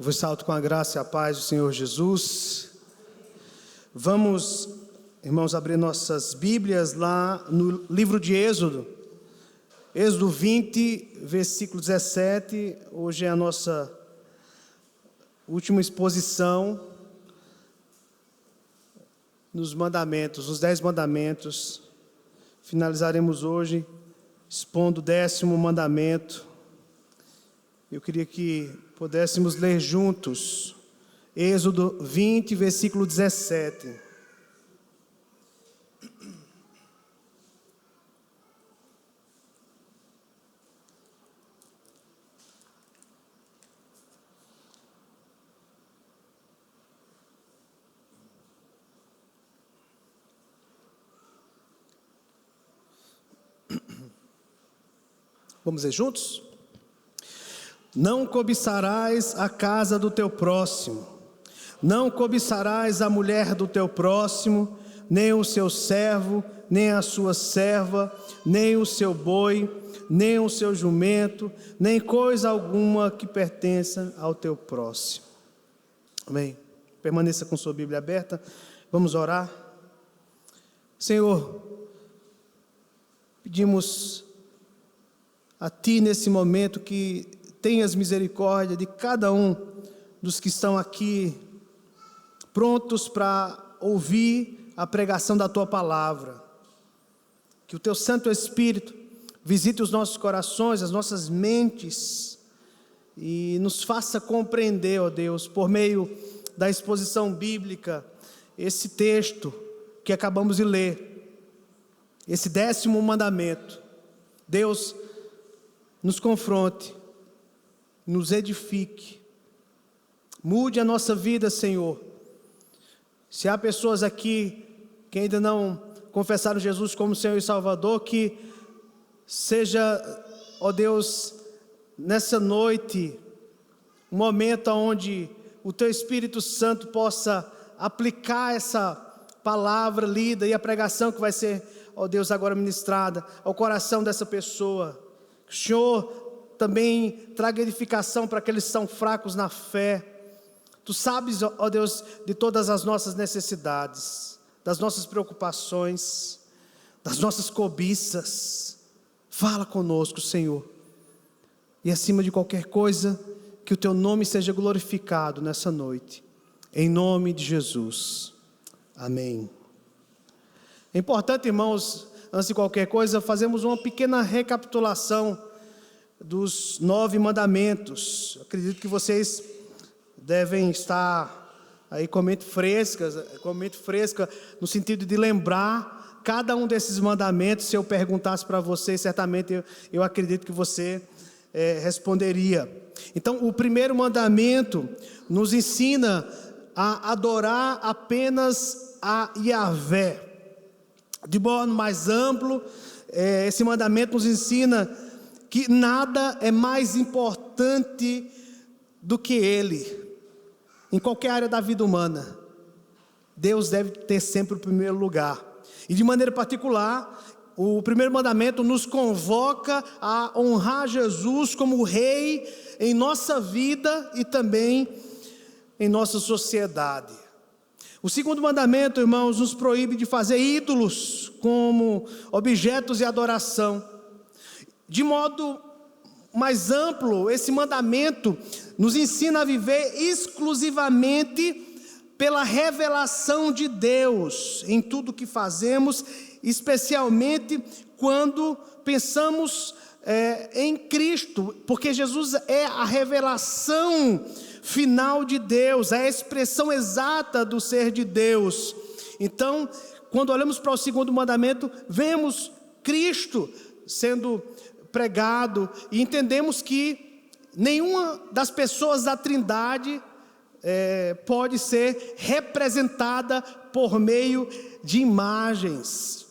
Eu vos salto com a graça e a paz do Senhor Jesus. Vamos, irmãos, abrir nossas Bíblias lá no livro de Êxodo. Êxodo 20, versículo 17. Hoje é a nossa última exposição nos mandamentos, os 10 mandamentos. Finalizaremos hoje expondo o 10º mandamento. Eu queria que pudéssemos ler juntos Êxodo 20, versículo 17. Vamos ler juntos? Não cobiçarás a casa do teu próximo, não cobiçarás a mulher do teu próximo, nem o seu servo, nem a sua serva, nem o seu boi, nem o seu jumento, nem coisa alguma que pertença ao teu próximo. Amém. Permaneça com sua Bíblia aberta. Vamos orar. Senhor, pedimos a Ti nesse momento que tenhas misericórdia de cada um dos que estão aqui prontos para ouvir a pregação da Tua palavra. Que o Teu Santo Espírito visite os nossos corações, as nossas mentes e nos faça compreender, ó Deus, por meio da exposição bíblica, esse texto que acabamos de ler, esse 10º mandamento. Deus, nos confronte, nos edifique, mude a nossa vida, Senhor. Se há pessoas aqui que ainda não confessaram Jesus como Senhor e Salvador, que seja, ó Deus, nessa noite, um momento onde o Teu Espírito Santo possa aplicar essa palavra lida e a pregação que vai ser, ó Deus, agora ministrada ao coração dessa pessoa. Que o Senhor também traga edificação para aqueles que são fracos na fé. Tu sabes, ó Deus, de todas as nossas necessidades, das nossas preocupações, das nossas cobiças. Fala conosco, Senhor. E acima de qualquer coisa, que o Teu nome seja glorificado nessa noite. Em nome de Jesus. Amém. É importante, irmãos, antes de qualquer coisa, fazemos uma pequena recapitulação dos 9 mandamentos. Acredito que vocês devem estar aí com a mente fresca, no sentido de lembrar cada um desses mandamentos. Se eu perguntasse para vocês, certamente eu acredito que você responderia. Então, o primeiro mandamento nos ensina a adorar apenas a Yahvé. De modo mais amplo, esse mandamento nos ensina que nada é mais importante do que Ele. Em qualquer área da vida humana, Deus deve ter sempre o primeiro lugar. E de maneira particular, o primeiro mandamento nos convoca a honrar Jesus como Rei em nossa vida e também em nossa sociedade. O segundo mandamento, irmãos, nos proíbe de fazer ídolos como objetos de adoração. De modo mais amplo, esse mandamento nos ensina a viver exclusivamente pela revelação de Deus em tudo que fazemos, especialmente quando pensamos em Cristo, porque Jesus é a revelação final de Deus, é a expressão exata do ser de Deus. Então, quando olhamos para o segundo mandamento, vemos Cristo sendo pregado e entendemos que nenhuma das pessoas da Trindade pode ser representada por meio de imagens.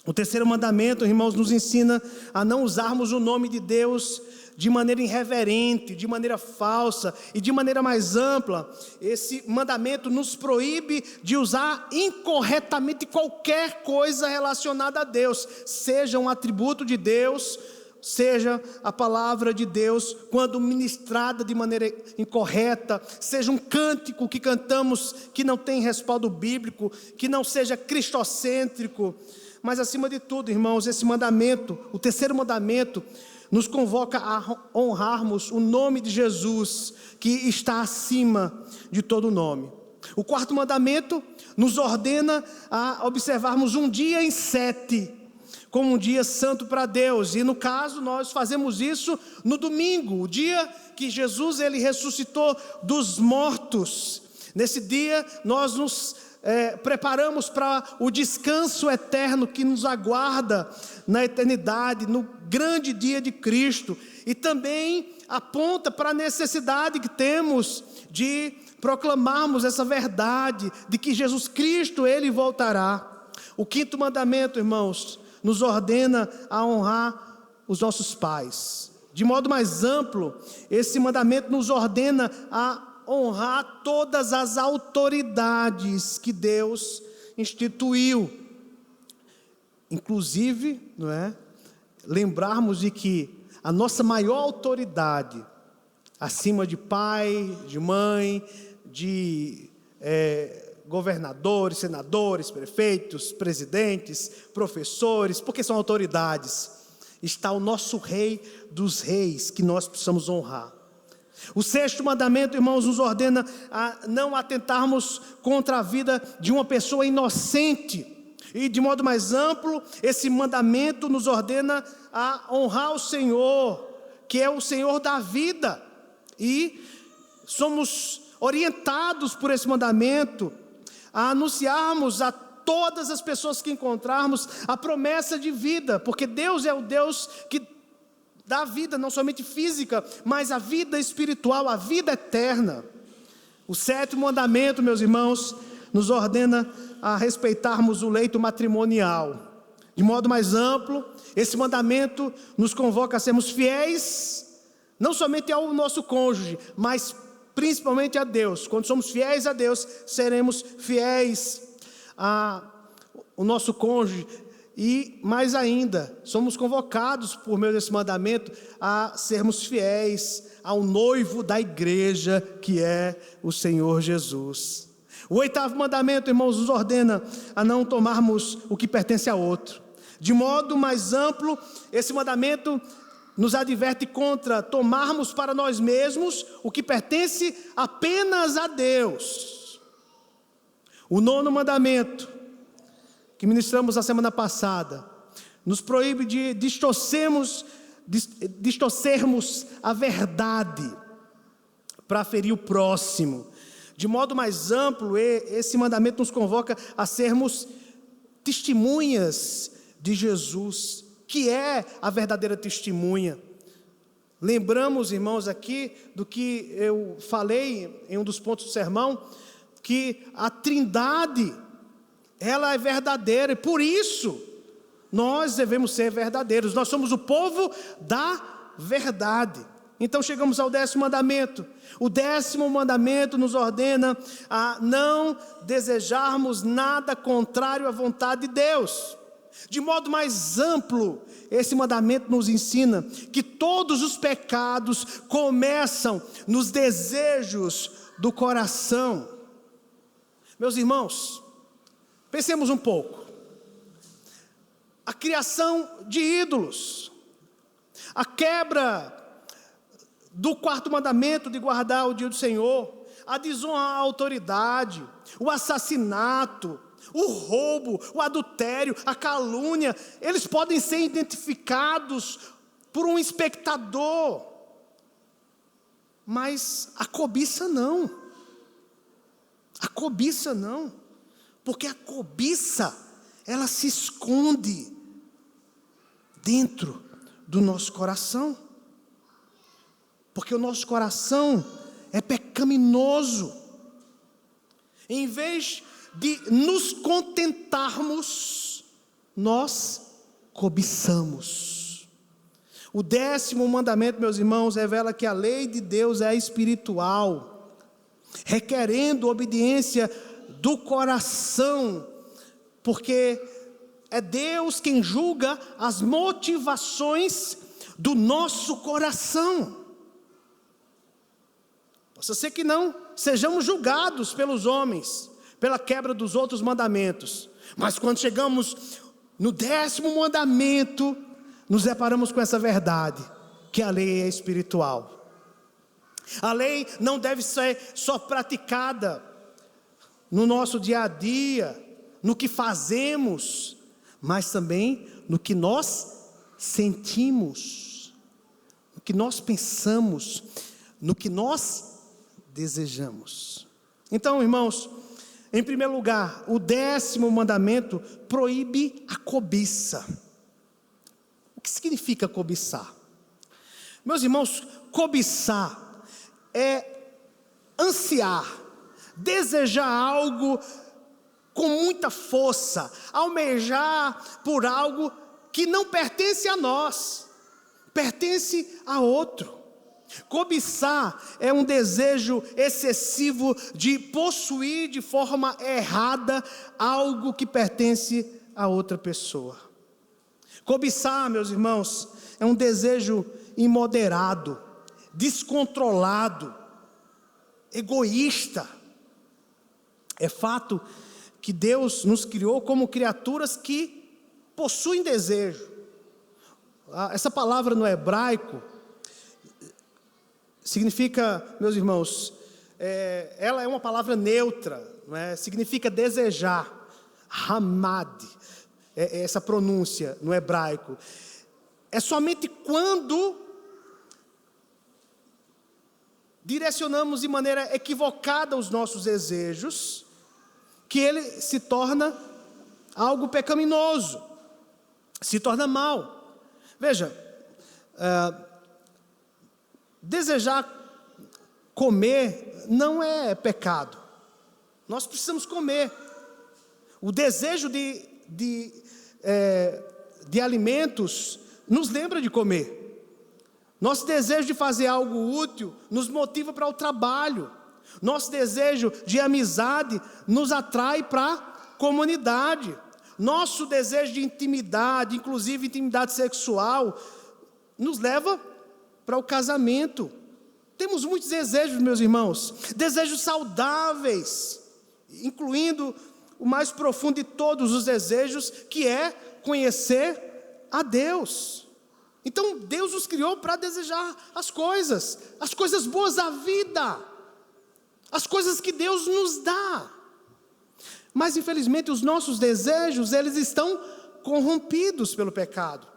O terceiro mandamento, irmãos, nos ensina a não usarmos o nome de Deus de maneira irreverente, de maneira falsa e de maneira mais ampla. Esse mandamento nos proíbe de usar incorretamente qualquer coisa relacionada a Deus, seja um atributo de Deus seja a palavra de Deus, quando ministrada de maneira incorreta, seja um cântico que cantamos que não tem respaldo bíblico, que não seja cristocêntrico, mas acima de tudo, irmãos, esse mandamento, o terceiro mandamento, nos convoca a honrarmos o nome de Jesus, que está acima de todo nome. O quarto mandamento nos ordena a observarmos um dia em 7, como um dia santo para Deus, e no caso nós fazemos isso no domingo, o dia que Jesus ele ressuscitou dos mortos. Nesse dia nós nos preparamos para o descanso eterno que nos aguarda na eternidade, no grande dia de Cristo, e também aponta para a necessidade que temos de proclamarmos essa verdade, de que Jesus Cristo ele voltará. O quinto mandamento, irmãos, nos ordena a honrar os nossos pais. De modo mais amplo, esse mandamento nos ordena a honrar todas as autoridades que Deus instituiu. Inclusive, não é? Lembrarmos de que a nossa maior autoridade, acima de pai, de mãe, de governadores, senadores, prefeitos, presidentes, professores, porque são autoridades, está o nosso Rei dos Reis, que nós precisamos honrar. O sexto mandamento, irmãos, nos ordena a não atentarmos contra a vida de uma pessoa inocente. E de modo mais amplo, esse mandamento nos ordena a honrar o Senhor, que é o Senhor da vida. E somos orientados por esse mandamento a anunciarmos a todas as pessoas que encontrarmos a promessa de vida, porque Deus é o Deus que dá vida, não somente física, mas a vida espiritual, a vida eterna. O sétimo mandamento, meus irmãos, nos ordena a respeitarmos o leito matrimonial. De modo mais amplo, esse mandamento nos convoca a sermos fiéis, não somente ao nosso cônjuge, mas principalmente a Deus. Quando somos fiéis a Deus, seremos fiéis ao nosso cônjuge. E mais ainda, somos convocados por meio desse mandamento a sermos fiéis ao noivo da igreja, que é o Senhor Jesus. O oitavo mandamento, irmãos, nos ordena a não tomarmos o que pertence a outro. De modo mais amplo, esse mandamento nos adverte contra tomarmos para nós mesmos o que pertence apenas a Deus. O nono mandamento, que ministramos a semana passada, nos proíbe de distorcermos a verdade para ferir o próximo. De modo mais amplo, esse mandamento nos convoca a sermos testemunhas de Jesus, que é a verdadeira testemunha. Lembramos, irmãos, aqui do que eu falei em um dos pontos do sermão, que a Trindade, ela é verdadeira, e por isso nós devemos ser verdadeiros. Nós somos o povo da verdade. Então chegamos ao 10º mandamento. O 10º mandamento nos ordena a não desejarmos nada contrário à vontade de Deus. De modo mais amplo, esse mandamento nos ensina que todos os pecados começam nos desejos do coração. Meus irmãos, pensemos um pouco. A criação de ídolos, a quebra do 4º mandamento de guardar o dia do Senhor, a desonra à autoridade, o assassinato, o roubo, o adultério, a calúnia, eles podem ser identificados por um espectador, mas a cobiça não. A cobiça não, porque a cobiça, ela se esconde dentro do nosso coração, porque o nosso coração é pecaminoso. Em vez de nos contentarmos, nós cobiçamos. O 10º mandamento, meus irmãos, revela que a lei de Deus é espiritual, requerendo obediência do coração, porque é Deus quem julga as motivações do nosso coração. Possa ser que não sejamos julgados pelos homens, pela quebra dos outros mandamentos, mas quando chegamos no 10º mandamento, nos deparamos com essa verdade, que a lei é espiritual. A lei não deve ser só praticada no nosso dia a dia, no que fazemos, mas também no que nós sentimos, no que nós pensamos, no que nós desejamos. Então, irmãos, em primeiro lugar, o 10º mandamento proíbe a cobiça. O que significa cobiçar? Meus irmãos, cobiçar é ansiar, desejar algo com muita força, almejar por algo que não pertence a nós, pertence a outro. Cobiçar é um desejo excessivo de possuir de forma errada algo que pertence a outra pessoa. Cobiçar, meus irmãos, é um desejo imoderado, descontrolado, egoísta. É fato que Deus nos criou como criaturas que possuem desejo. Essa palavra no hebraico significa, meus irmãos, ela é uma palavra neutra, não é? Significa desejar, hamad, essa pronúncia no hebraico. É somente quando direcionamos de maneira equivocada os nossos desejos, que ele se torna algo pecaminoso, se torna mal. Veja, desejar comer não é pecado. Nós precisamos comer. O desejo de alimentos nos lembra de comer. Nosso desejo de fazer algo útil nos motiva para o trabalho. Nosso desejo de amizade nos atrai para a comunidade. Nosso desejo de intimidade, inclusive intimidade sexual, nos leva para o casamento. Temos muitos desejos, meus irmãos, desejos saudáveis, incluindo o mais profundo de todos os desejos, que é conhecer a Deus. Então Deus nos criou para desejar as coisas boas da vida, as coisas que Deus nos dá. Mas infelizmente os nossos desejos, eles estão corrompidos pelo pecado.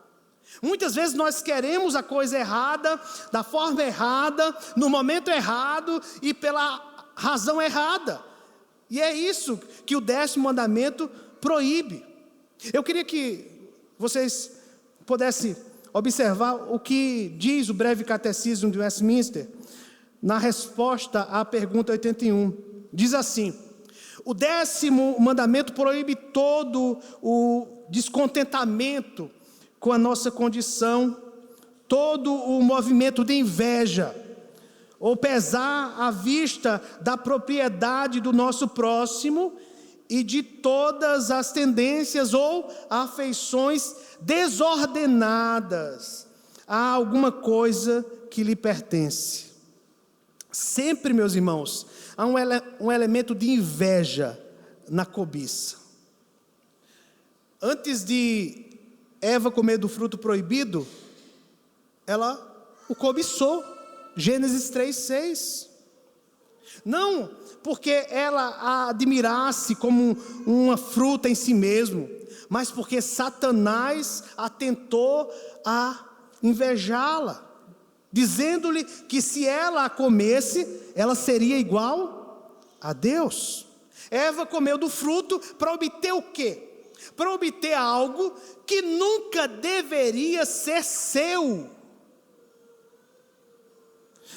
Muitas vezes nós queremos a coisa errada, da forma errada, no momento errado e pela razão errada. E é isso que o 10º mandamento proíbe. Eu queria que vocês pudessem observar o que diz o breve catecismo de Westminster, na resposta à pergunta 81. Diz assim: o 10º mandamento proíbe todo o descontentamento com a nossa condição, todo o movimento de inveja, ou pesar à vista da propriedade do nosso próximo e de todas as tendências ou afeições desordenadas a alguma coisa que lhe pertence. Sempre, meus irmãos, há um elemento de inveja na cobiça. Antes de Eva comer do fruto proibido, ela o cobiçou. Gênesis 3:6. Não porque ela a admirasse como uma fruta em si mesmo, mas porque Satanás a tentou a invejá-la, dizendo-lhe que se ela a comesse, ela seria igual a Deus. Eva comeu do fruto para obter o quê? Para obter algo que nunca deveria ser seu.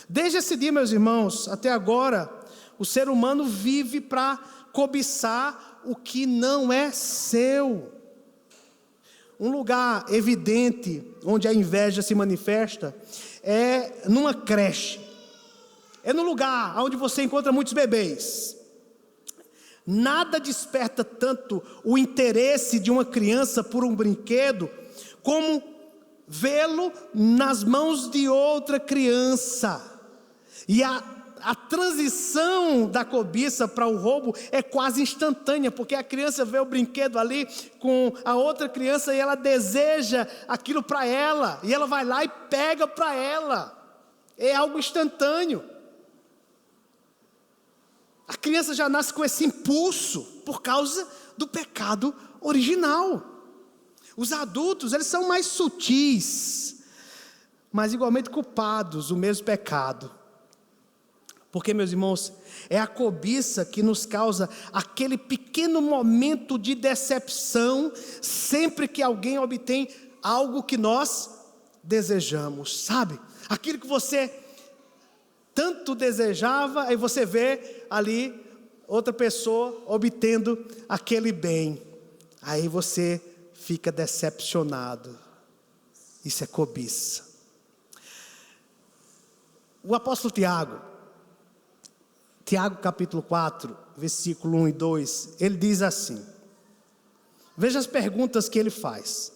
Desde esse dia, meus irmãos, até agora, o ser humano vive para cobiçar o que não é seu. Um lugar evidente onde a inveja se manifesta é numa creche. É no lugar onde você encontra muitos bebês. Nada desperta tanto o interesse de uma criança por um brinquedo como vê-lo nas mãos de outra criança. E a transição da cobiça para o roubo é quase instantânea, porque a criança vê o brinquedo ali com a outra criança e ela deseja aquilo para ela, e ela vai lá e pega para ela. É algo instantâneo. A criança já nasce com esse impulso por causa do pecado original. Os adultos, eles são mais sutis, mas igualmente culpados do mesmo pecado. Porque, meus irmãos, é a cobiça que nos causa aquele pequeno momento de decepção sempre que alguém obtém algo que nós desejamos, sabe? Aquilo que você tanto desejava, aí você vê ali outra pessoa obtendo aquele bem, aí você fica decepcionado. Isso é cobiça. O apóstolo Tiago capítulo 4, versículo 1 e 2, ele diz assim, veja as perguntas que ele faz.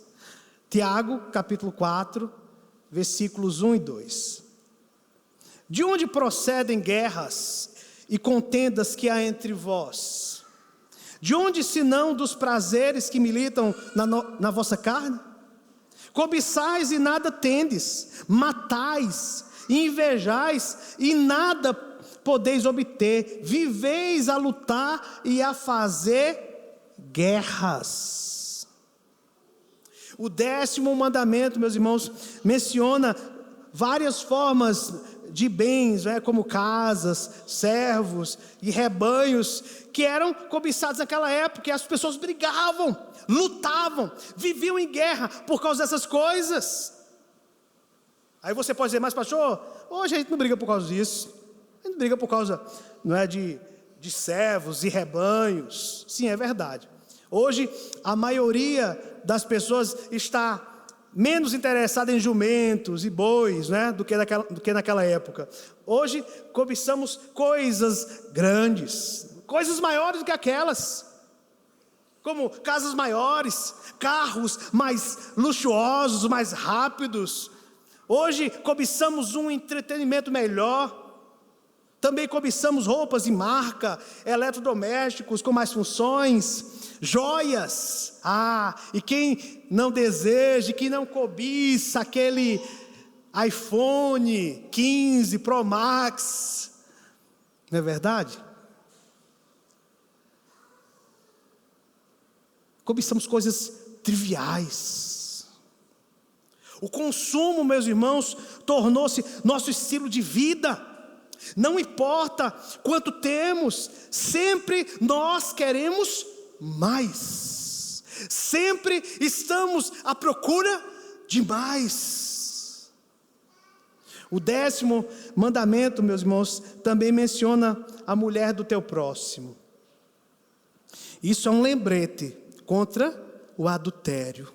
Tiago, capítulo 4, versículos 1 e 2. De onde procedem guerras e contendas que há entre vós? De onde, senão dos prazeres que militam na vossa carne? Cobiçais e nada tendes, matais e invejais e nada podeis obter, viveis a lutar e a fazer guerras. O 10º mandamento, meus irmãos, menciona várias formas de bens, como casas, servos e rebanhos, que eram cobiçados naquela época, e as pessoas brigavam, lutavam, viviam em guerra por causa dessas coisas. Aí você pode dizer, mas pastor, hoje a gente não briga por causa disso. A gente briga por causa, não é, de servos e rebanhos. Sim, é verdade. Hoje, a maioria das pessoas está menos interessada em jumentos e bois, né, do que naquela época. Hoje, cobiçamos coisas grandes, coisas maiores do que aquelas, como casas maiores, carros mais luxuosos, mais rápidos. Hoje, cobiçamos um entretenimento melhor. Também cobiçamos roupas de marca, eletrodomésticos com mais funções, joias. E quem não deseja, quem não cobiça aquele iPhone 15 Pro Max, não é verdade? Cobiçamos coisas triviais. O consumo, meus irmãos, tornou-se nosso estilo de vida. Não importa quanto temos, sempre nós queremos mais. Sempre estamos à procura de mais. O 10º mandamento, meus irmãos, também menciona a mulher do teu próximo. Isso é um lembrete contra o adultério.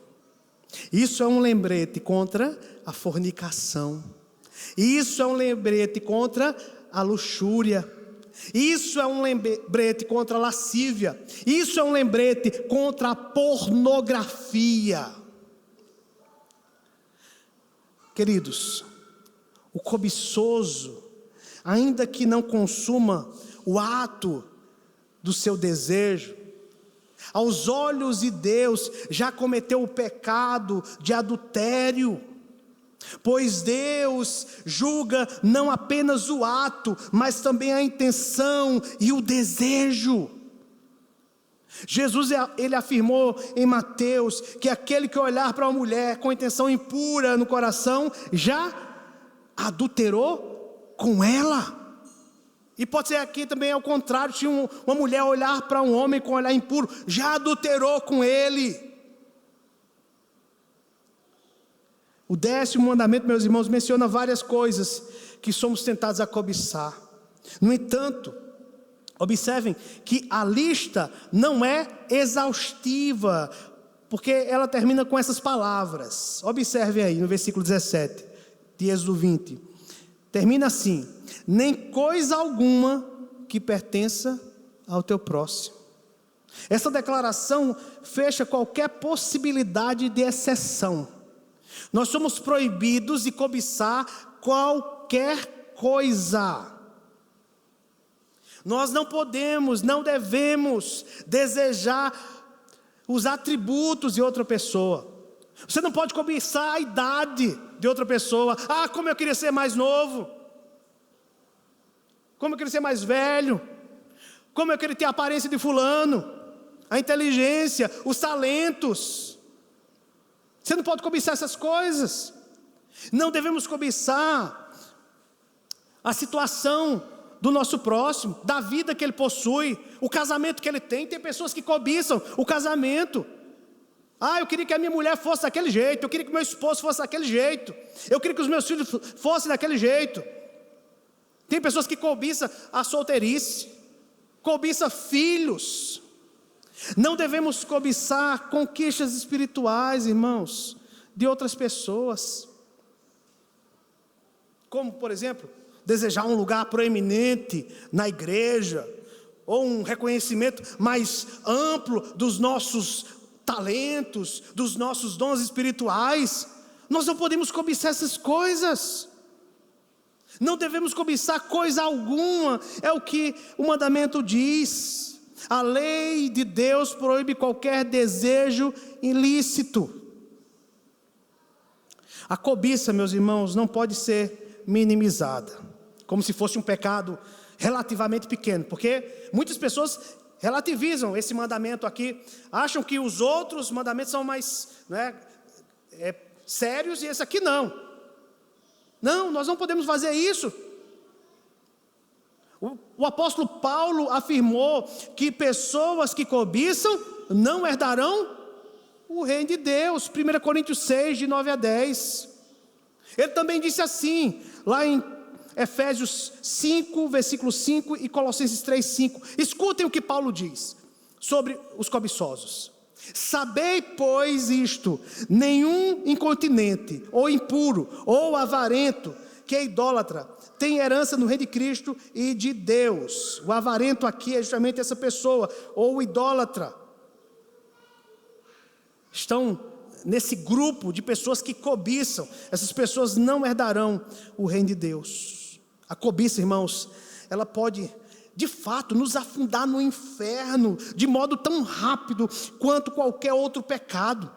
Isso é um lembrete contra a fornicação. Isso é um lembrete contra a luxúria. Isso é um lembrete contra a lascívia. Isso é um lembrete contra a pornografia. Queridos, o cobiçoso, ainda que não consuma o ato do seu desejo, aos olhos de Deus já cometeu o pecado de adultério. Pois Deus julga não apenas o ato, mas também a intenção e o desejo. Jesus, ele afirmou em Mateus, que aquele que olhar para uma mulher com intenção impura no coração, já adulterou com ela. E pode ser aqui também ao contrário, se uma mulher olhar para um homem com olhar impuro, já adulterou com ele. O 10º mandamento, meus irmãos, menciona várias coisas que somos tentados a cobiçar. No entanto, observem que a lista não é exaustiva, porque ela termina com essas palavras. Observem aí no versículo 17 de Êxodo 20. Termina assim: nem coisa alguma que pertença ao teu próximo. Essa declaração fecha qualquer possibilidade de exceção. Nós somos proibidos de cobiçar qualquer coisa. Nós não podemos, não devemos desejar os atributos de outra pessoa. Você não pode cobiçar a idade de outra pessoa. Ah, como eu queria ser mais novo. Como eu queria ser mais velho. Como eu queria ter a aparência de fulano. A inteligência, os talentos. Você não pode cobiçar essas coisas. Não devemos cobiçar a situação do nosso próximo, da vida que ele possui, o casamento que ele tem. Tem pessoas que cobiçam o casamento. Ah, eu queria que a minha mulher fosse daquele jeito, eu queria que meu esposo fosse daquele jeito, eu queria que os meus filhos fossem daquele jeito. Tem pessoas que cobiçam a solteirice, cobiçam filhos. Não devemos cobiçar conquistas espirituais, irmãos, de outras pessoas. Como, por exemplo, desejar um lugar proeminente na igreja, ou um reconhecimento mais amplo dos nossos talentos, dos nossos dons espirituais. Nós não podemos cobiçar essas coisas. Não devemos cobiçar coisa alguma. É o que o mandamento diz. A lei de Deus proíbe qualquer desejo ilícito. A cobiça, meus irmãos, não pode ser minimizada, como se fosse um pecado relativamente pequeno, porque muitas pessoas relativizam esse mandamento aqui, acham que os outros mandamentos são mais sérios e esse aqui não. Não, nós não podemos fazer isso. O apóstolo Paulo afirmou que pessoas que cobiçam não herdarão o reino de Deus. 1 Coríntios 6, de 9 a 10. Ele também disse assim, lá em Efésios 5, versículo 5 e Colossenses 3, 5. Escutem o que Paulo diz sobre os cobiçosos. Sabei, pois, isto: nenhum incontinente, ou impuro, ou avarento, que é idólatra, tem herança no reino de Cristo e de Deus. O avarento aqui é justamente essa pessoa, ou o idólatra. Estão nesse grupo de pessoas que cobiçam. Essas pessoas não herdarão o reino de Deus. A cobiça, irmãos, ela pode de fato nos afundar no inferno de modo tão rápido quanto qualquer outro pecado.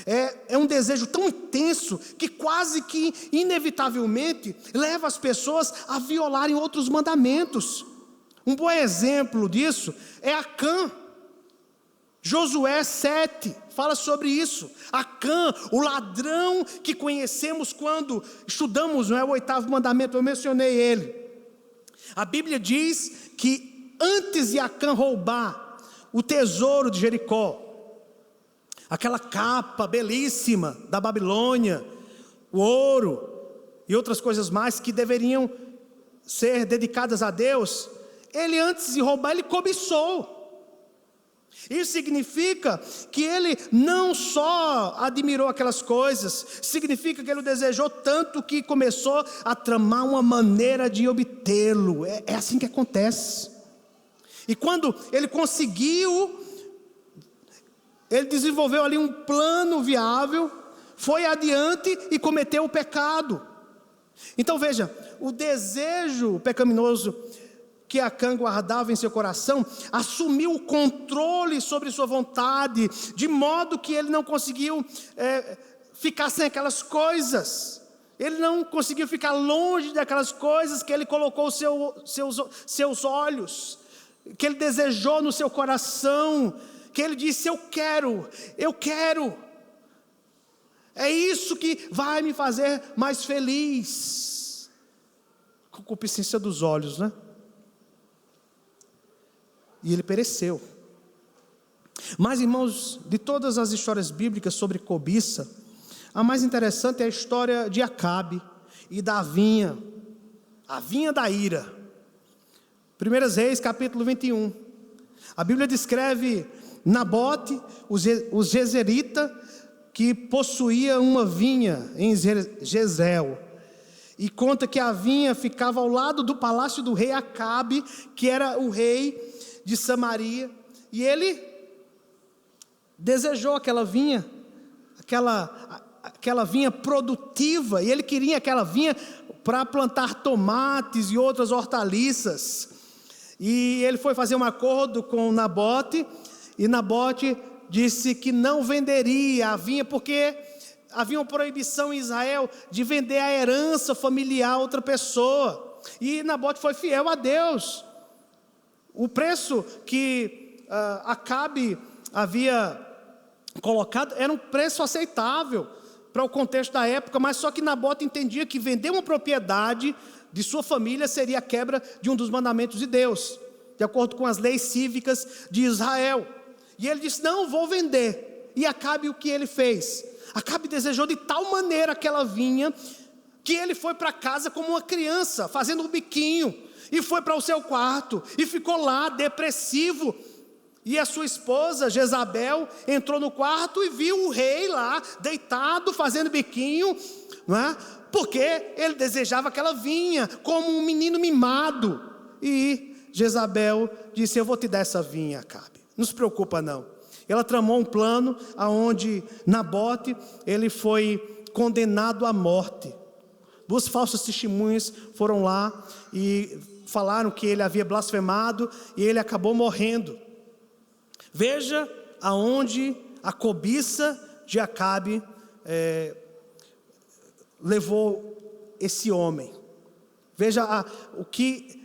É um desejo tão intenso que quase que inevitavelmente leva as pessoas a violarem outros mandamentos. Um bom exemplo disso é Acã. Josué 7 fala sobre isso. Acã, o ladrão que conhecemos quando estudamos, o 8º mandamento, eu mencionei ele. A Bíblia diz que antes de Acã roubar o tesouro de Jericó, aquela capa belíssima da Babilônia, o ouro e outras coisas mais que deveriam ser dedicadas a Deus, ele antes de roubar, ele cobiçou. Isso significa que ele não só admirou aquelas coisas, significa que ele o desejou tanto que começou a tramar uma maneira de obtê-lo. É assim que acontece. E quando ele conseguiu, ele desenvolveu ali um plano viável, foi adiante e cometeu o pecado. Então veja, o desejo pecaminoso que Acã guardava em seu coração, assumiu o controle sobre sua vontade, de modo que ele não conseguiu ficar sem aquelas coisas. Ele não conseguiu ficar longe daquelas coisas que ele colocou seus olhos, que ele desejou no seu coração, que ele disse: eu quero. É isso que vai me fazer mais feliz. Concupiscência dos olhos, né? E ele pereceu. Mas, irmãos, de todas as histórias bíblicas sobre cobiça, a mais interessante é a história de Acabe e da vinha, a vinha da ira. 1 Reis, capítulo 21. A Bíblia descreve Nabote, o Jezerita, que possuía uma vinha em Jezreel. E conta que a vinha ficava ao lado do palácio do rei Acabe, que era o rei de Samaria, e ele desejou aquela vinha, aquela vinha produtiva, e ele queria aquela vinha para plantar tomates e outras hortaliças. E ele foi fazer um acordo com Nabote, e Nabote disse que não venderia a vinha, porque havia uma proibição em Israel de vender a herança familiar a outra pessoa. E Nabote foi fiel a Deus. O preço que Acabe havia colocado era um preço aceitável para o contexto da época, mas só que Nabote entendia que vender uma propriedade de sua família seria a quebra de um dos mandamentos de Deus, de acordo com as leis cívicas de Israel. E ele disse: não, vou vender. E Acabe, o que ele fez? Acabe desejou de tal maneira aquela vinha, que ele foi para casa como uma criança, fazendo um biquinho, e foi para o seu quarto, e ficou lá depressivo. E a sua esposa Jezabel entrou no quarto e viu o rei lá, deitado, fazendo biquinho, não é? Porque ele desejava aquela vinha, como um menino mimado. E Jezabel disse: eu vou te dar essa vinha, Acabe, não se preocupa não. Ela tramou um plano, onde Nabote, ele foi condenado à morte. 2 falsas testemunhas foram lá e falaram que ele havia blasfemado, e ele acabou morrendo. Veja aonde a cobiça de Acabe levou esse homem. Veja o que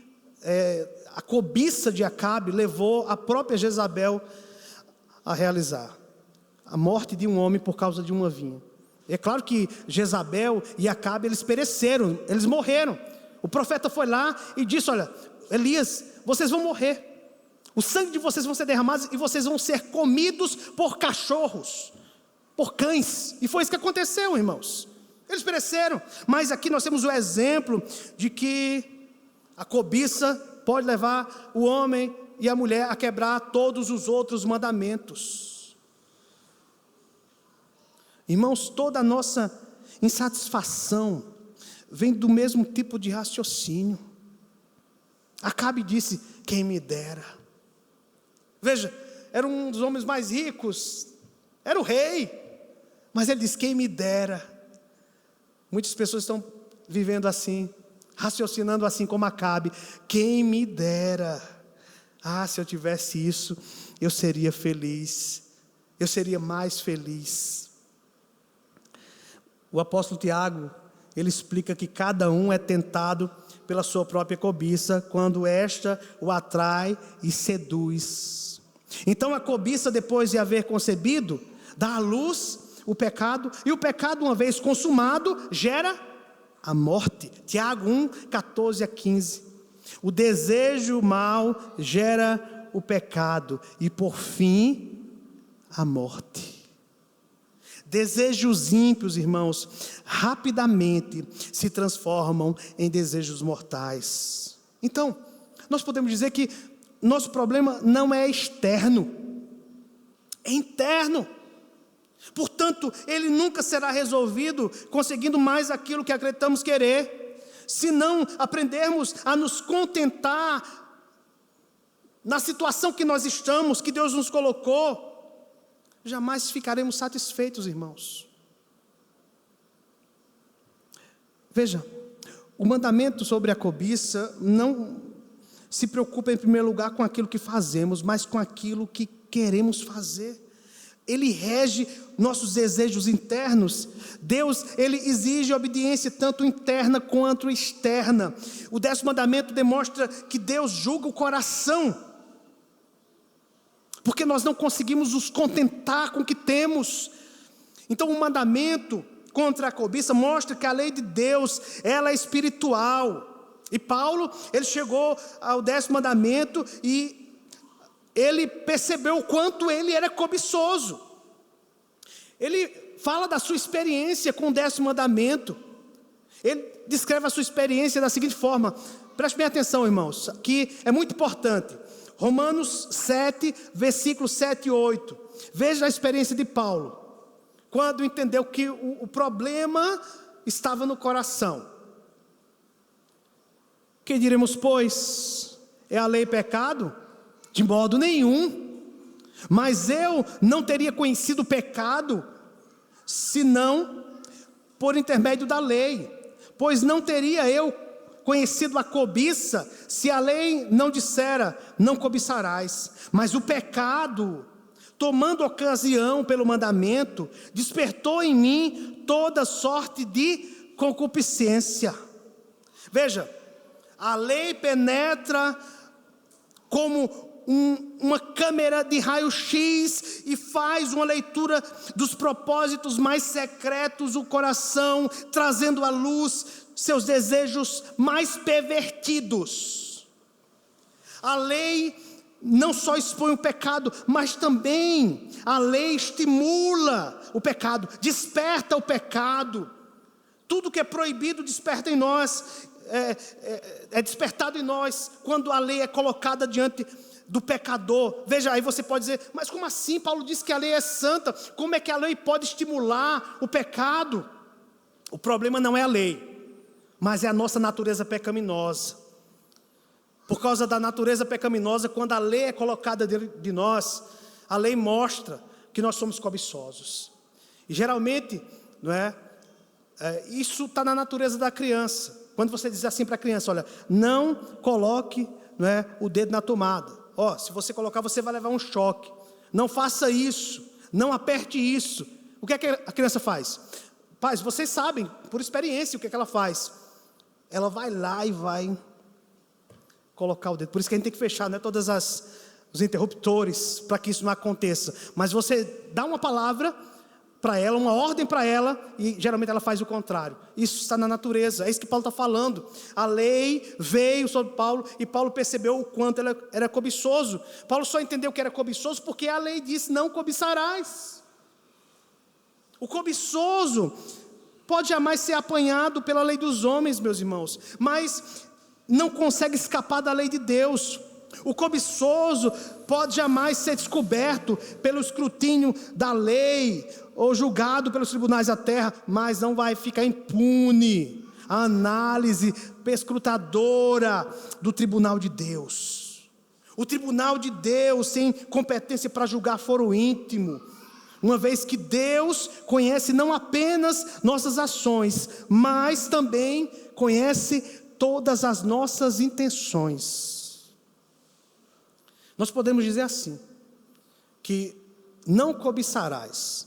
a cobiça de Acabe levou a própria Jezabel a realizar: a morte de um homem por causa de uma vinha. É claro que Jezabel e Acabe, eles pereceram, eles morreram. O profeta foi lá e disse: olha, Elias, vocês vão morrer. O sangue de vocês vão ser derramados e vocês vão ser comidos por cachorros, por cães. E foi isso que aconteceu, irmãos. Eles pereceram. Mas aqui nós temos o exemplo de que a cobiça pode levar o homem e a mulher a quebrar todos os outros mandamentos. Irmãos, toda a nossa insatisfação vem do mesmo tipo de raciocínio. Acabe disse: quem me dera. Veja, era um dos homens mais ricos, era o rei, mas ele disse: quem me dera. Muitas pessoas estão vivendo assim, raciocinando assim como Acabe: quem me dera. Se eu tivesse isso, eu seria feliz, eu seria mais feliz. O apóstolo Tiago, ele explica que cada um é tentado pela sua própria cobiça, quando esta o atrai e seduz. Então a cobiça, depois de haver concebido, dá à luz o pecado, e o pecado, uma vez consumado, gera a morte. Tiago 1, 14 a 15. O desejo mau gera o pecado, e por fim, a morte. Desejos ímpios, irmãos, rapidamente se transformam em desejos mortais. Então, nós podemos dizer que nosso problema não é externo, é interno. Portanto, ele nunca será resolvido conseguindo mais aquilo que acreditamos querer, se não aprendermos a nos contentar na situação que nós estamos, que Deus nos colocou. Jamais ficaremos satisfeitos, irmãos. Veja, o mandamento sobre a cobiça não se preocupa em primeiro lugar com aquilo que fazemos, mas com aquilo que queremos fazer. Ele rege nossos desejos internos. Deus, ele exige obediência tanto interna quanto externa. O 10º mandamento demonstra que Deus julga o coração, porque nós não conseguimos nos contentar com o que temos. Então o mandamento contra a cobiça mostra que a lei de Deus, ela é espiritual. E Paulo, ele chegou ao 10º mandamento e ele percebeu o quanto ele era cobiçoso. Ele fala da sua experiência com o 10º mandamento. Ele descreve a sua experiência da seguinte forma: preste bem atenção, irmãos, que é muito importante. Romanos 7, versículos 7 e 8. Veja a experiência de Paulo, quando entendeu que o problema estava no coração. Que diremos, pois? É a lei pecado? De modo nenhum. Mas eu não teria conhecido o pecado senão por intermédio da lei. Pois não teria eu conhecido a cobiça, se a lei não dissera, não cobiçarás. Mas o pecado, tomando ocasião pelo mandamento, despertou em mim toda sorte de concupiscência. Veja, a lei penetra como uma câmera de raio-x e faz uma leitura dos propósitos mais secretos do coração, trazendo à luz seus desejos mais pervertidos. A lei não só expõe o pecado, mas também a lei estimula o pecado, desperta o pecado. Tudo que é proibido desperta em nós, é despertado em nós quando a lei é colocada diante do pecador. Veja, aí você pode dizer, mas como assim? Paulo disse que a lei é santa, como é que a lei pode estimular o pecado? O problema não é a lei, mas é a nossa natureza pecaminosa. Por causa da natureza pecaminosa, quando a lei é colocada de nós, a lei mostra que nós somos cobiçosos. E geralmente, não é? Isso está na natureza da criança. Quando você diz assim para a criança, olha, não coloque, não é, o dedo na tomada. Se você colocar, você vai levar um choque. Não faça isso, não aperte isso. O que é que a criança faz? Pais, vocês sabem, por experiência, o que é que ela faz? Ela vai lá e vai colocar o dedo. Por isso que a gente tem que fechar, né, todos os interruptores, para que isso não aconteça. Mas você dá uma palavra para ela, uma ordem para ela, e geralmente ela faz o contrário. Isso está na natureza, é isso que Paulo está falando. A lei veio sobre Paulo, e Paulo percebeu o quanto ele era cobiçoso. Paulo só entendeu que era cobiçoso porque a lei disse, não cobiçarás. O cobiçoso pode jamais ser apanhado pela lei dos homens, meus irmãos, mas não consegue escapar da lei de Deus. O cobiçoso pode jamais ser descoberto pelo escrutínio da lei, ou julgado pelos tribunais da terra, mas não vai ficar impune a análise perscrutadora do tribunal de Deus. O tribunal de Deus tem competência para julgar foro íntimo, uma vez que Deus conhece não apenas nossas ações, mas também conhece todas as nossas intenções. Nós podemos dizer assim, que não cobiçarás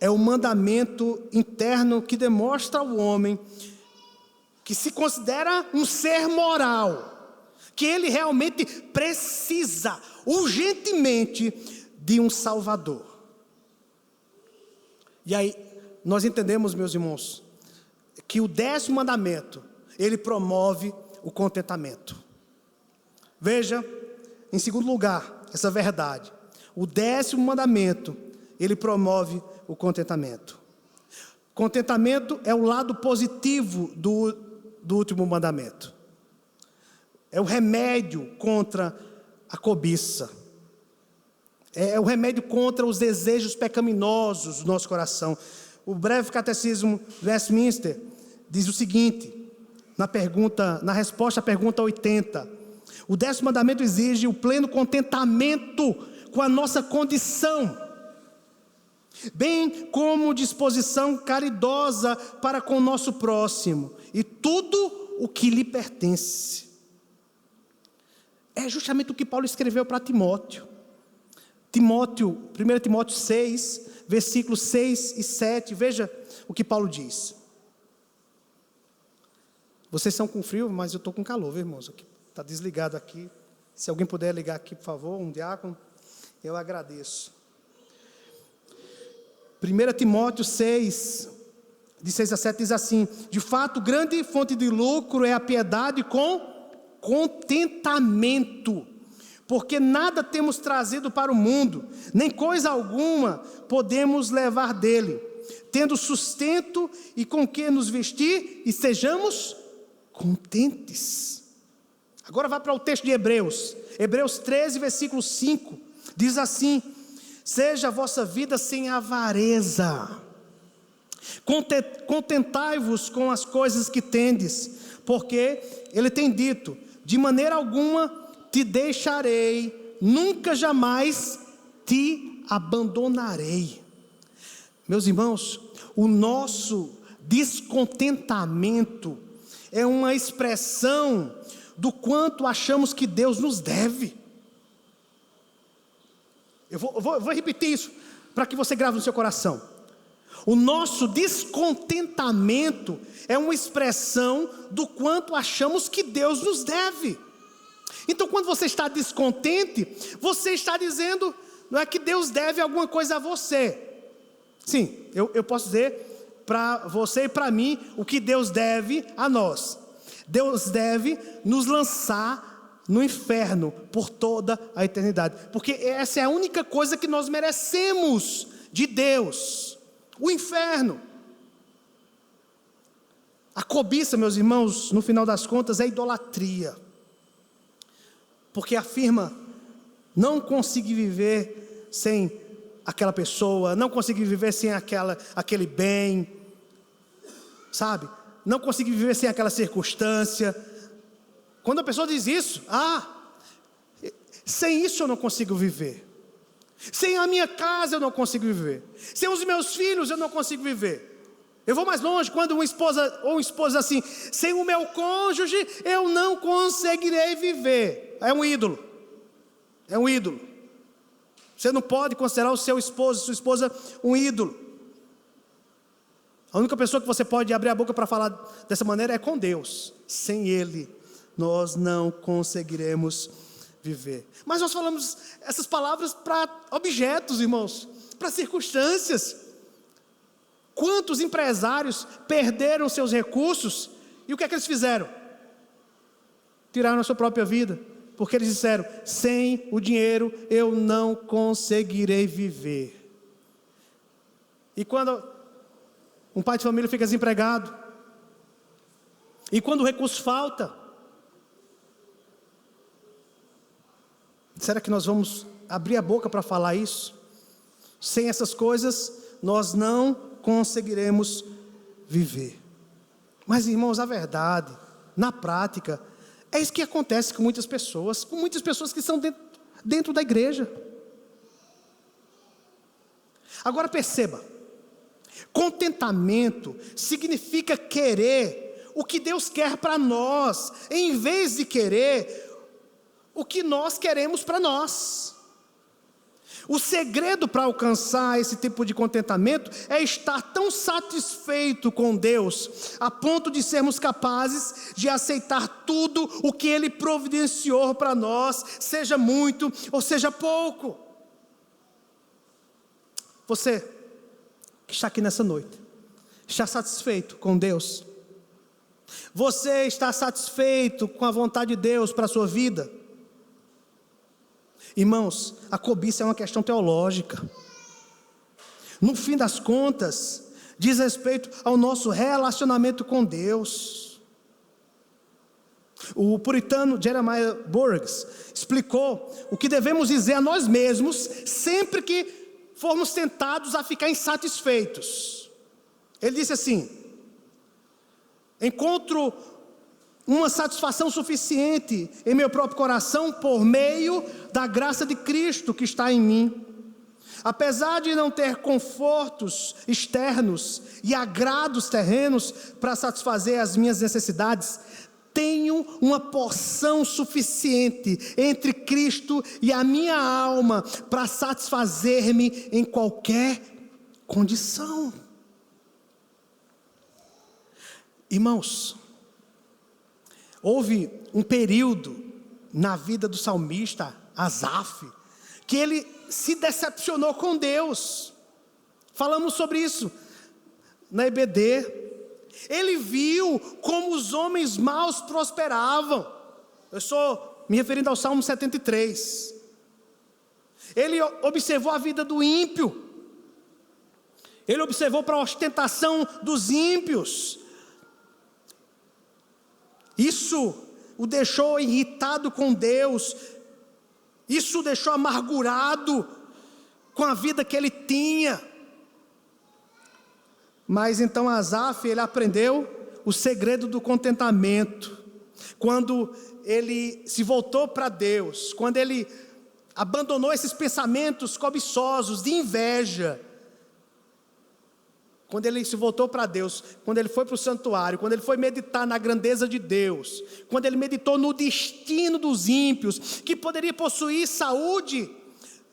é o mandamento interno que demonstra ao homem que se considera um ser moral, que ele realmente precisa urgentemente de um Salvador. E aí nós entendemos, meus irmãos, que o 10º mandamento, ele promove o contentamento. Veja, em segundo lugar, essa verdade. O 10º mandamento, ele promove o contentamento. Contentamento é o lado positivo do último mandamento. É o remédio contra a cobiça. É o remédio contra os desejos pecaminosos do nosso coração. O breve catecismo de Westminster diz o seguinte, na resposta à pergunta 80. O 10º mandamento exige o pleno contentamento com a nossa condição, bem como disposição caridosa para com o nosso próximo, e tudo o que lhe pertence. É justamente o que Paulo escreveu para Timóteo. 1 Timóteo 6, versículos 6 e 7, veja o que Paulo diz. Vocês estão com frio, mas eu estou com calor, viu, irmãos? Está desligado aqui. Se alguém puder ligar aqui, por favor, um diácono, eu agradeço. 1 Timóteo 6, de 6 a 7, diz assim: de fato, grande fonte de lucro é a piedade com contentamento, porque nada temos trazido para o mundo, nem coisa alguma podemos levar dele, tendo sustento e com que nos vestir, e sejamos contentes. Agora vá para o texto de Hebreus 13, versículo 5, diz assim: seja a vossa vida sem avareza, contentai-vos com as coisas que tendes, porque ele tem dito, de maneira alguma te deixarei, nunca jamais te abandonarei. Meus irmãos, o nosso descontentamento é uma expressão do quanto achamos que Deus nos deve. Eu vou repetir isso para que você grave no seu coração. O nosso descontentamento é uma expressão do quanto achamos que Deus nos deve. Então, quando você está descontente, você está dizendo, não é que Deus deve alguma coisa a você. Sim, eu posso dizer para você e para mim o que Deus deve a nós. Deus deve nos lançar no inferno por toda a eternidade, porque essa é a única coisa que nós merecemos de Deus, o inferno. A cobiça, meus irmãos, no final das contas é idolatria, porque afirma não conseguir viver sem aquela pessoa, não conseguir viver sem aquele bem, sabe? Não conseguir viver sem aquela circunstância. Quando a pessoa diz isso, sem isso eu não consigo viver, sem a minha casa eu não consigo viver, sem os meus filhos eu não consigo viver. Eu vou mais longe, quando uma esposa ou um esposo assim, sem o meu cônjuge eu não conseguirei viver. É um ídolo, é um ídolo. Você não pode considerar o seu esposo, sua esposa um ídolo. A única pessoa que você pode abrir a boca para falar dessa maneira é com Deus. Sem Ele, nós não conseguiremos viver. Mas nós falamos essas palavras para objetos, irmãos, para circunstâncias. Quantos empresários perderam seus recursos e o que é que eles fizeram? Tiraram a sua própria vida, porque eles disseram: sem o dinheiro eu não conseguirei viver. E quando um pai de família fica desempregado, e quando o recurso falta, será que nós vamos abrir a boca para falar isso? Sem essas coisas nós não conseguiremos viver. Mas, irmãos, a verdade, na prática, é isso que acontece com muitas pessoas que estão dentro da igreja. Agora perceba, contentamento significa querer o que Deus quer para nós, em vez de querer o que nós queremos para nós. O segredo para alcançar esse tipo de contentamento é estar tão satisfeito com Deus, a ponto de sermos capazes de aceitar tudo o que Ele providenciou para nós, seja muito ou seja pouco. Você que está aqui nessa noite, está satisfeito com Deus? Você está satisfeito com a vontade de Deus para a sua vida? Irmãos, a cobiça é uma questão teológica. No fim das contas, diz respeito ao nosso relacionamento com Deus. O puritano Jeremiah Burroughs explicou o que devemos dizer a nós mesmos sempre que formos tentados a ficar insatisfeitos. Ele disse assim: encontro uma satisfação suficiente em meu próprio coração por meio da graça de Cristo que está em mim. Apesar de não ter confortos externos e agrados terrenos para satisfazer as minhas necessidades, tenho uma porção suficiente entre Cristo e a minha alma para satisfazer-me em qualquer condição. Irmãos, houve um período na vida do salmista Asaf, que ele se decepcionou com Deus. Falamos sobre isso na EBD. Ele viu como os homens maus prosperavam. Eu estou me referindo ao Salmo 73. Ele observou a vida do ímpio. Ele observou para a ostentação dos ímpios. Isso o deixou irritado com Deus. Isso o deixou amargurado com a vida que ele tinha. Mas então Asaf, ele aprendeu o segredo do contentamento. Quando ele se voltou para Deus, quando ele abandonou esses pensamentos cobiçosos, de inveja, quando ele se voltou para Deus, quando ele foi para o santuário, quando ele foi meditar na grandeza de Deus, quando ele meditou no destino dos ímpios, que poderia possuir saúde,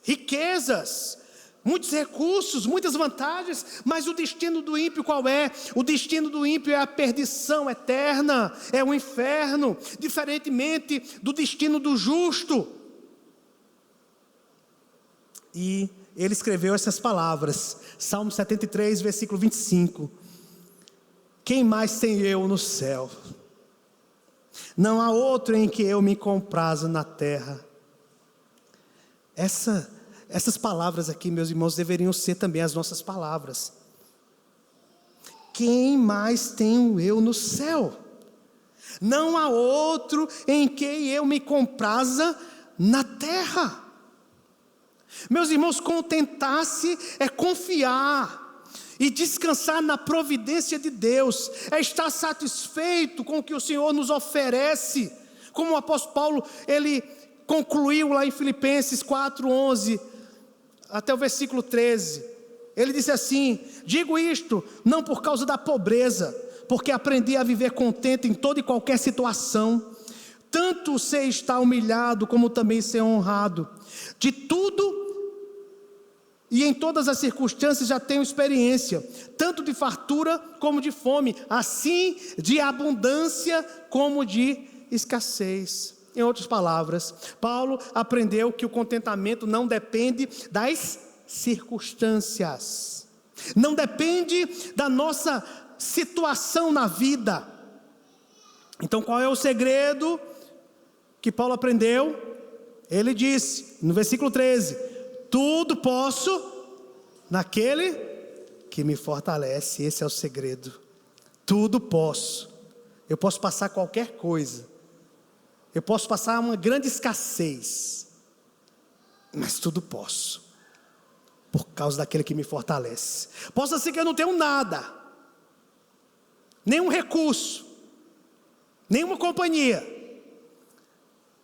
riquezas, muitos recursos, muitas vantagens, mas o destino do ímpio qual é? O destino do ímpio é a perdição eterna, é o inferno, diferentemente do destino do justo. E ele escreveu essas palavras, Salmo 73, versículo 25. Quem mais tem eu no céu? Não há outro em que eu me comprazo na terra. Essas palavras aqui, meus irmãos, deveriam ser também as nossas palavras. Quem mais tenho eu no céu? Não há outro em que eu me compraza na terra. Meus irmãos, contentar-se é confiar e descansar na providência de Deus, é estar satisfeito com o que o Senhor nos oferece, como o apóstolo Paulo, ele concluiu lá em Filipenses 4:11, até o versículo 13, ele disse assim: digo isto, não por causa da pobreza, porque aprendi a viver contente em toda e qualquer situação, tanto sei estar humilhado, como também ser honrado, de tudo e em todas as circunstâncias já tenho experiência, tanto de fartura como de fome, assim de abundância como de escassez. Em outras palavras, Paulo aprendeu que o contentamento não depende das circunstâncias, não depende da nossa situação na vida. Então qual é o segredo que Paulo aprendeu? Ele disse no versículo 13: tudo posso naquele que me fortalece. Esse é o segredo. Tudo posso. Eu posso passar qualquer coisa. Eu posso passar uma grande escassez. Mas tudo posso. Por causa daquele que me fortalece. Possa ser que eu não tenha nada. Nenhum recurso. Nenhuma companhia.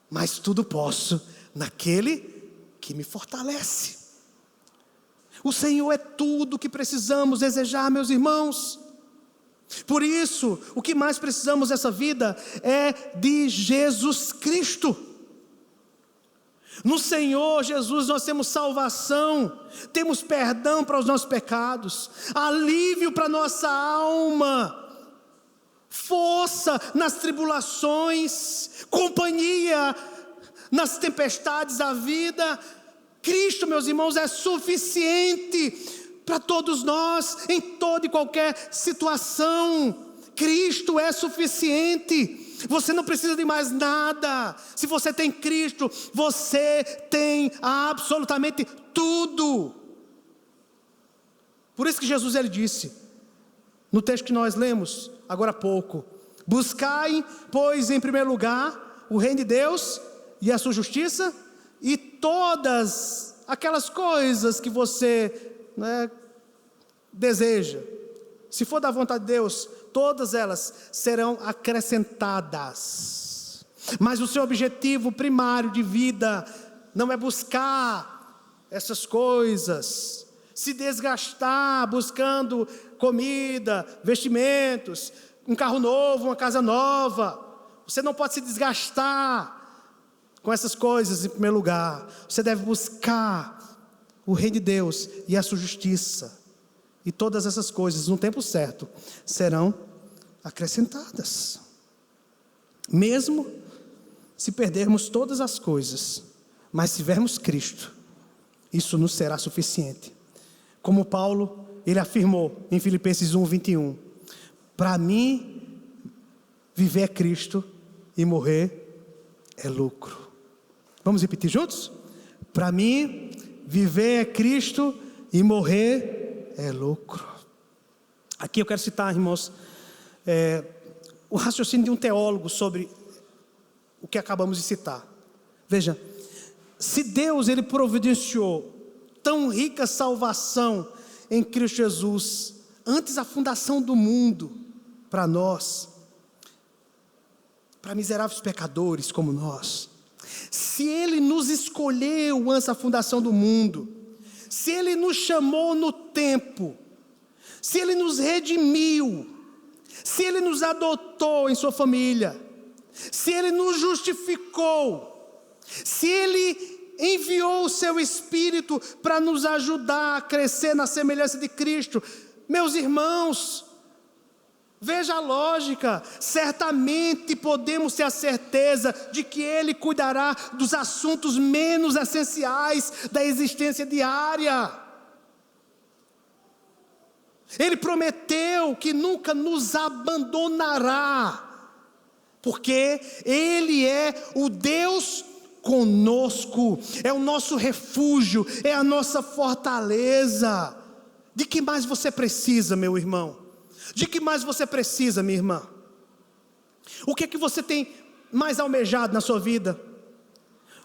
Mas tudo posso naquele que me fortalece. O Senhor é tudo o que precisamos desejar, meus irmãos. Por isso, o que mais precisamos nessa vida é de Jesus Cristo. No Senhor Jesus nós temos salvação, temos perdão para os nossos pecados, alívio para a nossa alma, força nas tribulações, companhia nas tempestades da vida. Cristo, meus irmãos, é suficiente para todos nós, em toda e qualquer situação. Cristo é suficiente. Você não precisa de mais nada. Se você tem Cristo, você tem absolutamente tudo. Por isso que Jesus ele disse, no texto que nós lemos agora há pouco: buscai, pois, em primeiro lugar o reino de Deus e a sua justiça, e todas aquelas coisas que você deseja, se for da vontade de Deus, todas elas serão acrescentadas. Mas o seu objetivo primário de vida não é buscar essas coisas, se desgastar buscando comida, vestimentos, um carro novo, uma casa nova. Você não pode se desgastar com essas coisas. Em primeiro lugar, você deve buscar o reino de Deus e a sua justiça, e todas essas coisas no tempo certo serão acrescentadas. Mesmo se perdermos todas as coisas, mas se tivermos Cristo, isso nos será suficiente. Como Paulo, ele afirmou em Filipenses 1:21, para mim viver é Cristo e morrer é lucro. Vamos repetir juntos? Para mim, viver é Cristo e morrer é lucro. Aqui eu quero citar, irmãos, o raciocínio de um teólogo sobre o que acabamos de citar. Veja, se Deus ele providenciou tão rica salvação em Cristo Jesus, antes da fundação do mundo, para nós, para miseráveis pecadores como nós, se Ele nos escolheu antes da fundação do mundo, se Ele nos chamou no tempo, se Ele nos redimiu, se Ele nos adotou em sua família, se Ele nos justificou, se Ele enviou o seu Espírito para nos ajudar a crescer na semelhança de Cristo, meus irmãos, veja a lógica, certamente podemos ter a certeza de que Ele cuidará dos assuntos menos essenciais da existência diária. Ele prometeu que nunca nos abandonará, porque Ele é o Deus conosco, é o nosso refúgio, é a nossa fortaleza. De que mais você precisa, meu irmão? De que mais você precisa, minha irmã? O que é que você tem mais almejado na sua vida?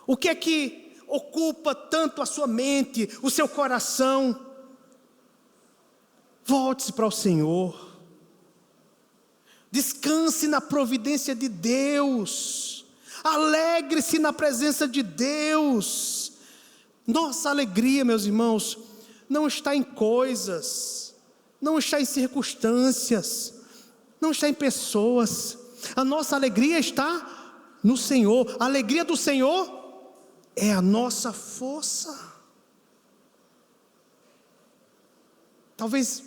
O que é que ocupa tanto a sua mente, o seu coração? Volte-se para o Senhor. Descanse na providência de Deus. Alegre-se na presença de Deus. Nossa alegria, meus irmãos, não está em coisas, não está em circunstâncias, não está em pessoas. A nossa alegria está no Senhor. A alegria do Senhor é a nossa força. Talvez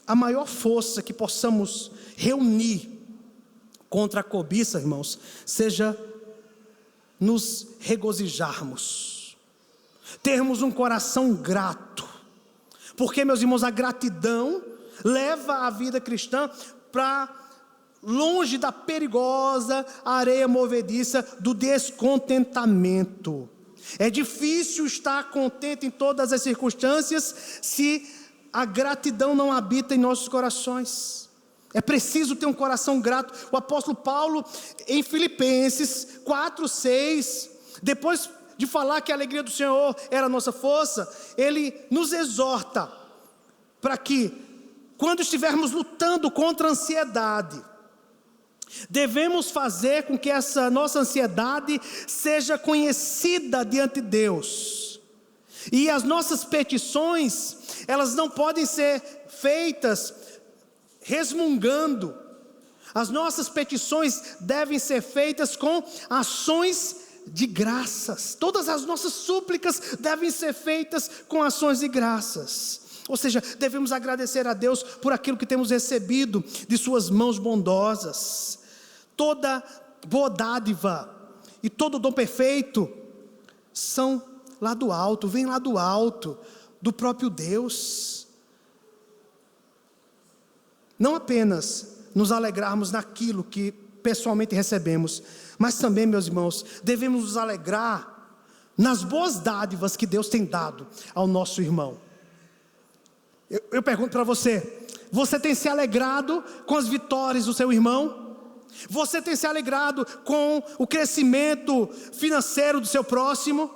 a maior força que possamos reunir contra a cobiça, irmãos, seja nos regozijarmos, termos um coração grato, porque, meus irmãos, a gratidão leva a vida cristã para longe da perigosa areia movediça do descontentamento. É difícil estar contente em todas as circunstâncias se a gratidão não habita em nossos corações. É preciso ter um coração grato. O apóstolo Paulo, em Filipenses 4:6, depois de falar que a alegria do Senhor era a nossa força, ele nos exorta para que, quando estivermos lutando contra a ansiedade, devemos fazer com que essa nossa ansiedade seja conhecida diante de Deus. E as nossas petições, elas não podem ser feitas resmungando. As nossas petições devem ser feitas com ações de graças. Todas as nossas súplicas devem ser feitas com ações de graças. Ou seja, devemos agradecer a Deus por aquilo que temos recebido de suas mãos bondosas. Toda boa dádiva e todo dom perfeito são lá do alto, vem lá do alto, do próprio Deus. Não apenas nos alegrarmos naquilo que pessoalmente recebemos, mas também, meus irmãos, devemos nos alegrar nas boas dádivas que Deus tem dado ao nosso irmão. Eu pergunto para você, você tem se alegrado com as vitórias do seu irmão? Você tem se alegrado com o crescimento financeiro do seu próximo?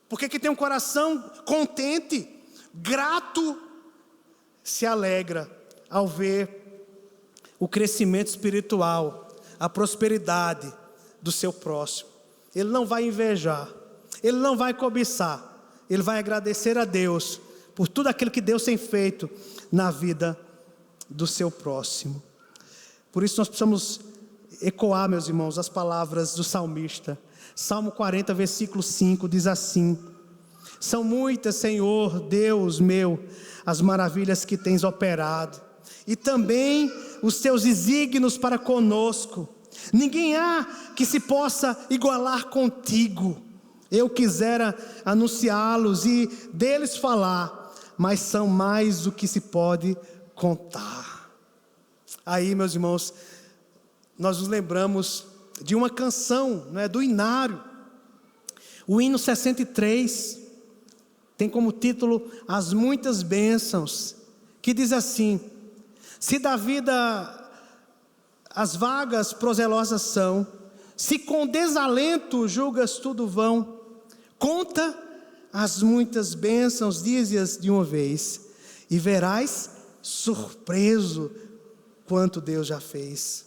Porque quem tem um coração contente, grato, se alegra ao ver o crescimento espiritual, a prosperidade do seu próximo. Ele não vai invejar, ele não vai cobiçar, ele vai agradecer a Deus por tudo aquilo que Deus tem feito na vida do seu próximo. Por isso nós precisamos ecoar, meus irmãos, as palavras do salmista. Salmo 40, versículo 5, diz assim: são muitas, Senhor, Deus meu, as maravilhas que tens operado, e também os teus desígnios para conosco. Ninguém há que se possa igualar contigo. Eu quisera anunciá-los e deles falar, mas são mais do que se pode contar. Aí, meus irmãos, nós nos lembramos de uma canção, não é, do Inário. O hino 63 tem como título As Muitas Bênçãos, que diz assim: se da vida as vagas prozelosas são, se com desalento julgas tudo vão, conta as muitas bênçãos, dize-as de uma vez, e verás surpreso quanto Deus já fez.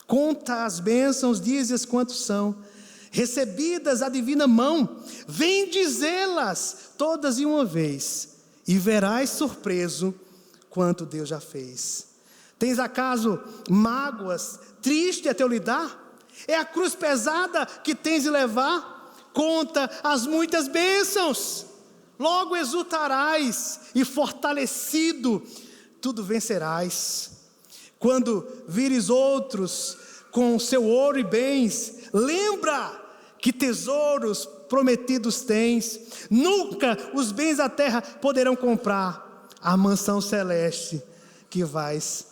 Conta as bênçãos, dize-as quantos são, recebidas à divina mão, vem dizê-las todas de uma vez, e verás surpreso quanto Deus já fez. Tens acaso mágoas, triste a teu lidar? É a cruz pesada que tens de levar? Conta as muitas bênçãos, logo exultarás e fortalecido tudo vencerás. Quando vires outros com seu ouro e bens, lembra que tesouros prometidos tens. Nunca os bens da terra poderão comprar a mansão celeste que vais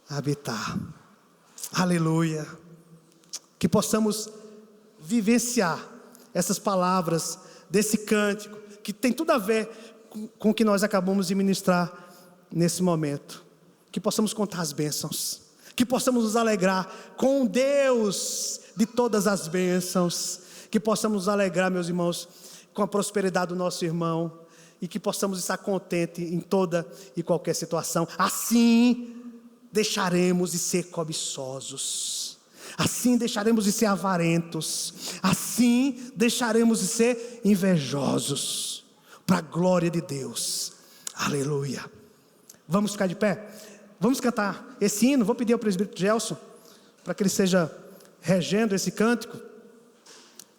habitar. Aleluia. Que possamos vivenciar essas palavras desse cântico, que tem tudo a ver com o que nós acabamos de ministrar nesse momento. Que possamos contar as bênçãos, que possamos nos alegrar com Deus de todas as bênçãos, que possamos nos alegrar, meus irmãos, com a prosperidade do nosso irmão, e que possamos estar contentes em toda e qualquer situação. Assim deixaremos de ser cobiçosos, assim deixaremos de ser avarentos, assim deixaremos de ser invejosos, para a glória de Deus. Aleluia. Vamos ficar de pé? Vamos cantar esse hino. Vou pedir ao presbítero Gelson para que ele seja regendo esse cântico.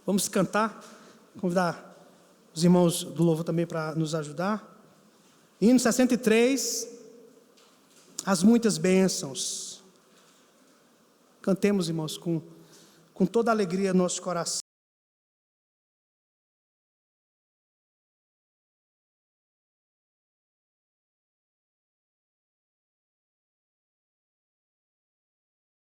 Vamos cantar, convidar os irmãos do louvor também para nos ajudar. Hino 63, as muitas bênçãos. Cantemos, irmãos, com toda a alegria no nosso coração.